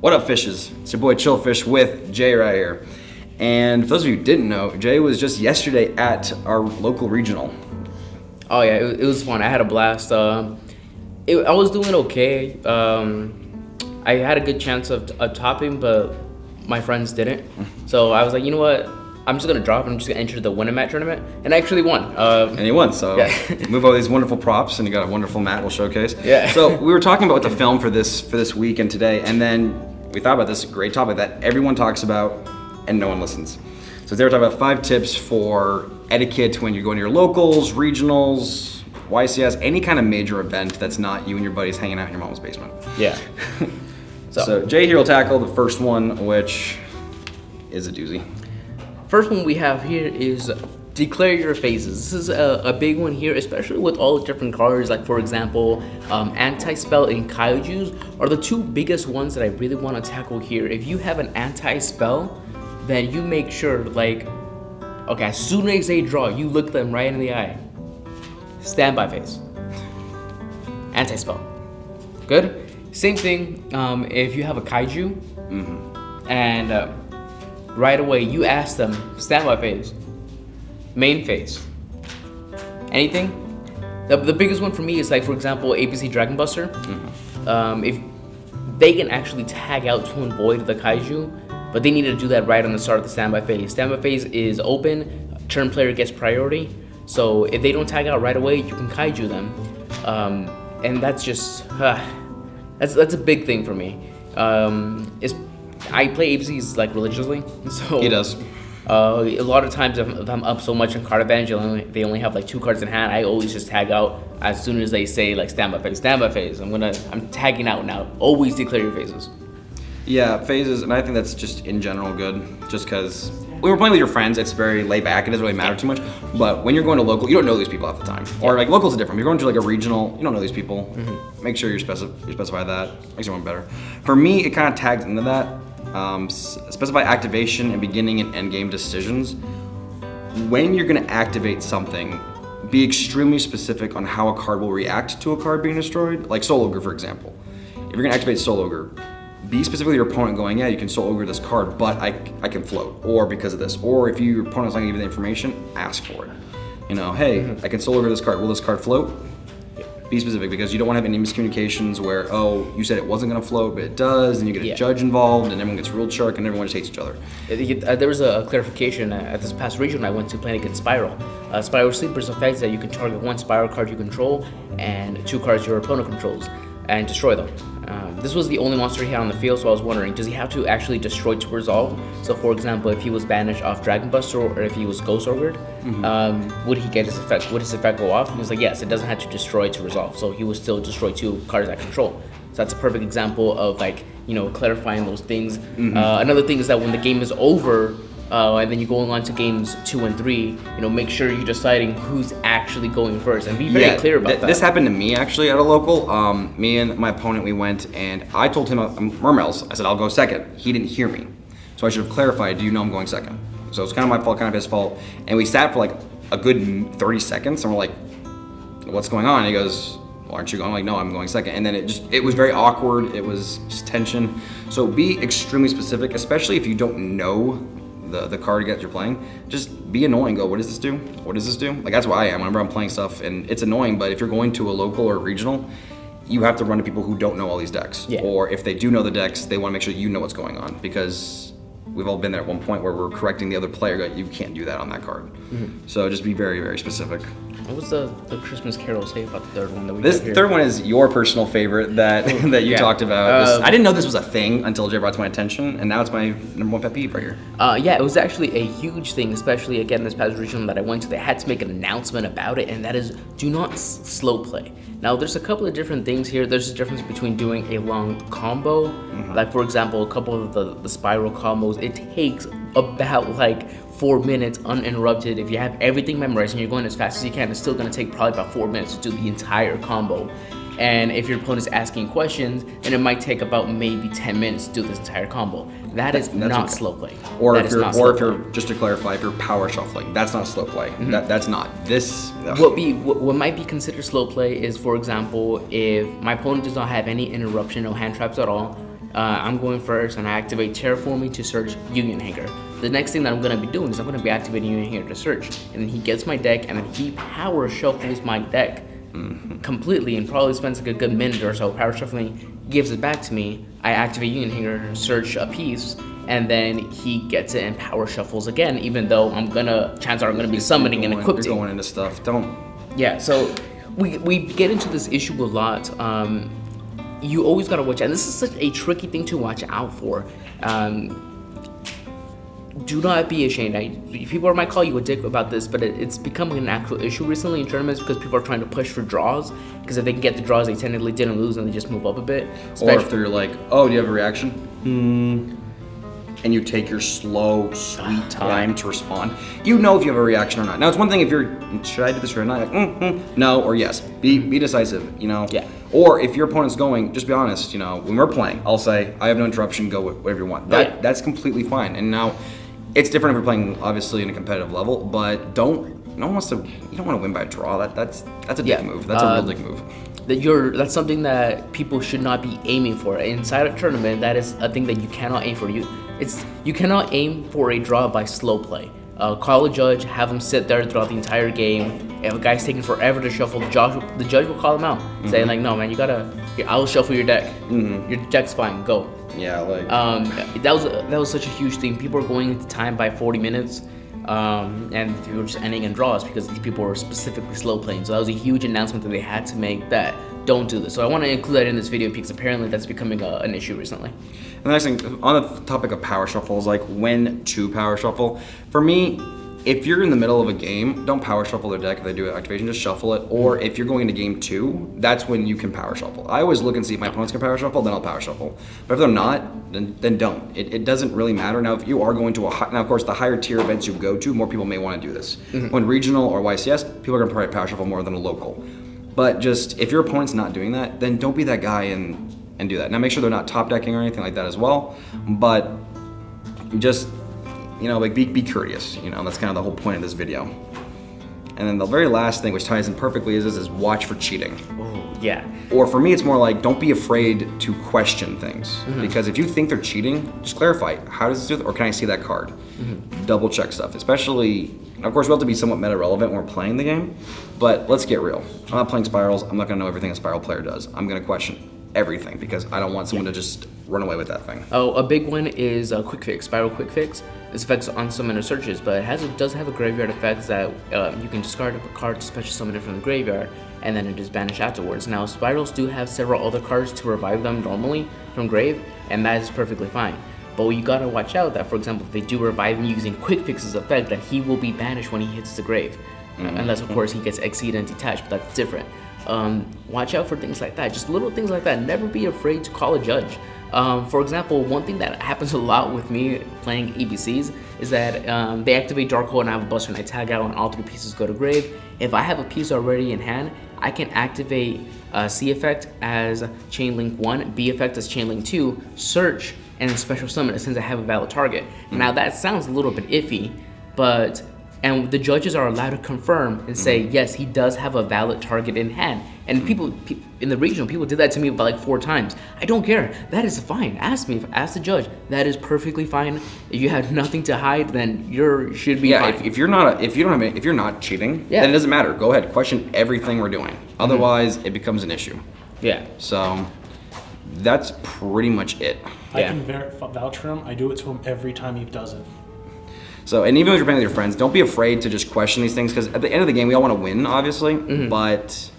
What up, fishes? It's your boy Chillfish with Jay right here. And for those of you who didn't know, Jay was just yesterday at our local regional. Oh yeah, it was fun. I had a blast. I was doing okay. I had a good chance of topping, but my friends didn't. So I was like, you know what? I'm just gonna drop. I'm just gonna enter the Win-A-Mat tournament, and I actually won. And he won. So yeah. Move all these wonderful props, and you got a wonderful mat we'll showcase. Yeah. So we were talking about the film for this week and today, and then we thought about this great topic that everyone talks about and no one listens. So they were talking about 5 tips for etiquette when you're going to your locals, regionals, YCS, any kind of major event that's not you and your buddies hanging out in your mom's basement. Yeah. So Jay here will tackle the first one, which is a doozy. First one we have here is declare your phases. This is a big one here, especially with all the different cards. Like for example, anti-spell and kaijus are the 2 biggest ones that I really want to tackle here. If you have an anti-spell, then you make sure, like, okay, as soon as they draw, you look them right in the eye. Standby phase. Anti-spell. Good? Same thing if you have a kaiju, and right away you ask them, standby phase, main phase, anything. The biggest one for me is, like, for example, ABC Dragon Buster. If they can actually tag out to and void the kaiju, but they need to do that right on the start of the standby phase. Standby phase is open, turn player gets priority, so if they don't tag out right away, you can kaiju them, and that's just that's a big thing for me. I play ABCs like religiously, so He does. A lot of times if I'm up so much in card advantage, they only have like 2 cards in hand, I always just tag out as soon as they say like standby phase. I'm tagging out now. Always declare your phases. Yeah, phases, and I think that's just in general good, just because when we're playing with your friends, it's very laid back, it doesn't really matter too much, but when you're going to local, you don't know these people half the time. Or like locals are different. If you're going to like a regional, you don't know these people. Make sure you specify that, makes everyone better. For me, it kind of tags into that. Specify activation and beginning and end game decisions. When you're going to activate something, be extremely specific on how a card will react to a card being destroyed. Like Soul Ogre, for example. If you're going to activate Soul Ogre, be specific with your opponent going, yeah, you can Soul Ogre this card, but I can float, or because of this. Or if your opponent's not going to give you the information, ask for it. You know, hey, I can Soul Ogre this card, will this card float? Be specific, because you don't want to have any miscommunications where, oh, you said it wasn't going to float, but it does, and you get a judge involved, and everyone gets ruled shark, and everyone just hates each other. There was a clarification at this past region I went to playing against Spiral. Spiral Sleeper's effect is that you can target 1 Spiral card you control and 2 cards your opponent controls and destroy them. This was the only monster he had on the field, so I was wondering, does he have to actually destroy to resolve? So for example, if he was banished off Dragon Buster, or if he was Ghost Ogred, would he get his effect? Would his effect go off? And he was like, yes, it doesn't have to destroy to resolve, so he would still destroy 2 cards at control. So that's a perfect example of, like, you know, clarifying those things. Another thing is that when the game is over, and then you go on to games 2 and 3, you know, make sure you're deciding who's actually going first, and be very clear about that. This happened to me actually at a local. Me and my opponent, we went, and I told him, Mermels, I said, I'll go second. He didn't hear me. So I should have clarified, do you know I'm going second? So it's kind of my fault, kind of his fault. And we sat for like a good 30 seconds, and we're like, what's going on? And he goes, well, aren't you going? I'm like, no, I'm going second. And then it was very awkward. It was just tension. So be extremely specific, especially if you don't know the card that you're playing. Just be annoying. Go, what does this do? What does this do? Like, that's why I am whenever I'm playing stuff, and it's annoying. But if you're going to a local or regional, you have to run to people who don't know all these decks. Or if they do know the decks, they want to make sure you know what's going on, because we've all been there at one point where we're correcting the other player. You can't do that on that card. So just be very, very specific. What was the Christmas Carol say about the third one that we This third one is your personal favorite that you talked about. I didn't know this was a thing until Jay brought it to my attention, and now it's my #1 pet peeve right here. Yeah, it was actually a huge thing, especially again this past region that I went to. They had to make an announcement about it, and that is, do not slow play. Now, there's a couple of different things here. There's a difference between doing a long combo, like for example, a couple of the spiral combos. It takes about like 4 minutes uninterrupted. If you have everything memorized and you're going as fast as you can, it's still going to take probably about 4 minutes to do the entire combo. And if your opponent's asking questions, then it might take about maybe 10 minutes to do this entire combo. That's not slow play. Or if you're just to clarify, if you're power shuffling, that's not slow play. That's not this. What might be considered slow play is, for example, if my opponent does not have any interruption, no hand traps at all, I'm going first, and I activate Terraforming to search Union Hanger. The next thing that I'm going to be doing is I'm going to be activating Union Hanger to search, and then he gets my deck, and then he power shuffles my deck completely, and probably spends like a good minute or so power shuffling, gives it back to me. I activate Union Hanger, search a piece, and then he gets it and power shuffles again, even though chances are I'm gonna be summoning and equipping. You're going into stuff. Don't. Yeah, so we get into this issue a lot. You always gotta watch out, and this is such a tricky thing to watch out for. Do not be ashamed. People might call you a dick about this, but it's becoming an actual issue recently in tournaments because people are trying to push for draws. Because if they can get the draws, they technically didn't lose and they just move up a bit. Or if they're like, oh, do you have a reaction? And you take your slow, sweet time to respond. You know if you have a reaction or not. Now, it's one thing if you're, should I do this or not? Like, no or yes. Be decisive, you know? Yeah. Or if your opponent's going, just be honest, you know, when we're playing, I'll say, I have no interruption, go whatever you want. That's completely fine. And now, it's different if we're playing, obviously, in a competitive level, but you don't want to win by a draw. That's a dick move. That's a real dick move. That's something that people should not be aiming for. Inside a tournament, that is a thing that you cannot aim for. You cannot aim for a draw by slow play. Call a judge, have him sit there throughout the entire game. If a guy's taking forever to shuffle, the judge will call him out, saying like, "No, man, I'll shuffle your deck. Your deck's fine. Go." Yeah, like that was such a huge thing. People were going into time by 40 minutes. And we were just ending in draws because these people were specifically slow playing. So that was a huge announcement that they had to make that don't do this. So I want to include that in this video because apparently that's becoming an issue recently. And the next thing, on the topic of power shuffles, like when to power shuffle. For me, if you're in the middle of a game, don't power shuffle their deck if they do activation, just shuffle it. Or if you're going into game 2, that's when you can power shuffle. I always look and see if my opponents can power shuffle, then I'll power shuffle. But if they're not, then don't. It doesn't really matter. Now, if you are going to now of course, the higher tier events you go to, more people may want to do this. When regional or YCS, people are going to probably power shuffle more than a local. But just, if your opponent's not doing that, then don't be that guy and do that. Now, make sure they're not top decking or anything like that as well. But just, you know, like be courteous, you know, that's kind of the whole point of this video. And then the very last thing, which ties in perfectly, is watch for cheating. Oh, yeah. Or for me, it's more like, don't be afraid to question things. Because if you think they're cheating, just clarify, how does this do it? Or can I see that card? Double check stuff, especially, of course, we have to be somewhat meta relevant when we're playing the game, but let's get real. I'm not playing spirals, I'm not gonna know everything a spiral player does. I'm gonna question everything because I don't want someone to just run away with that thing. Oh, a big one is a quick fix, spiral quick fix. This affects on summoner searches, but it does have a graveyard effect that you can discard a card to special summon it from the graveyard, and then it is banished afterwards. Now, spirals do have several other cards to revive them normally from grave, and that is perfectly fine. But you gotta watch out that, for example, if they do revive him using quick fix's effect, that he will be banished when he hits the grave. Unless, of course, he gets exceeded and detached, but that's different. Watch out for things like that, just little things like that. Never be afraid to call a judge. For example, one thing that happens a lot with me playing EBCs is that they activate Dark Hole and I have a Buster and I tag out and all 3 pieces go to grave. If I have a piece already in hand, I can activate C effect as Chain Link 1, B effect as Chain Link 2, search, and then special summon it since I have a valid target. Now that sounds a little bit iffy, but and the judges are allowed to confirm and say, yes, he does have a valid target in hand. And people in the regional, people did that to me about like 4 times. I don't care. That is fine. Ask the judge. That is perfectly fine. If you have nothing to hide, then you should be fine. If you're not cheating, then it doesn't matter. Go ahead, question everything we're doing. Otherwise, it becomes an issue. Yeah. So that's pretty much it. I can vouch for him. I do it to him every time he does it. So, and even if you're playing with your friends, don't be afraid to just question these things, because at the end of the game, we all want to win, obviously, but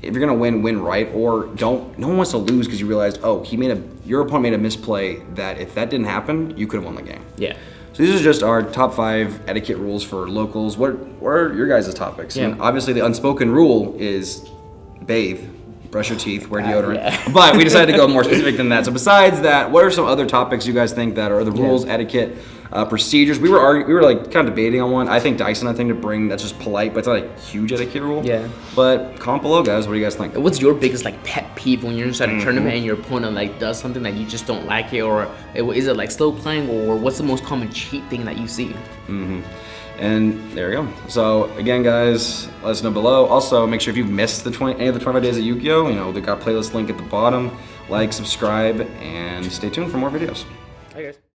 if you're gonna win right, or no one wants to lose because you realized, oh, your opponent made a misplay that if that didn't happen, you could have won the game. Yeah. So these are just our top 5 etiquette rules for locals. What are your guys' topics? Yeah. And obviously the unspoken rule is bathe, brush your teeth, wear deodorant. But we decided to go more specific than that. So besides that, what are some other topics you guys think that are the rules, etiquette, procedures? We were like kind of debating on one. I think Dyson, to bring, that's just polite, but it's not a huge etiquette rule. Yeah. But comment below, guys. What do you guys think? What's your biggest like pet peeve when you're inside a tournament and your opponent like does something that you just don't like it, or is it like slow playing, or what's the most common cheat thing that you see? And there you go. So again, guys, let us know below. Also, make sure if you've missed any of the 25 days of Yu-Gi-Oh, they got playlist link at the bottom. like, subscribe, and stay tuned for more videos. Hi guys.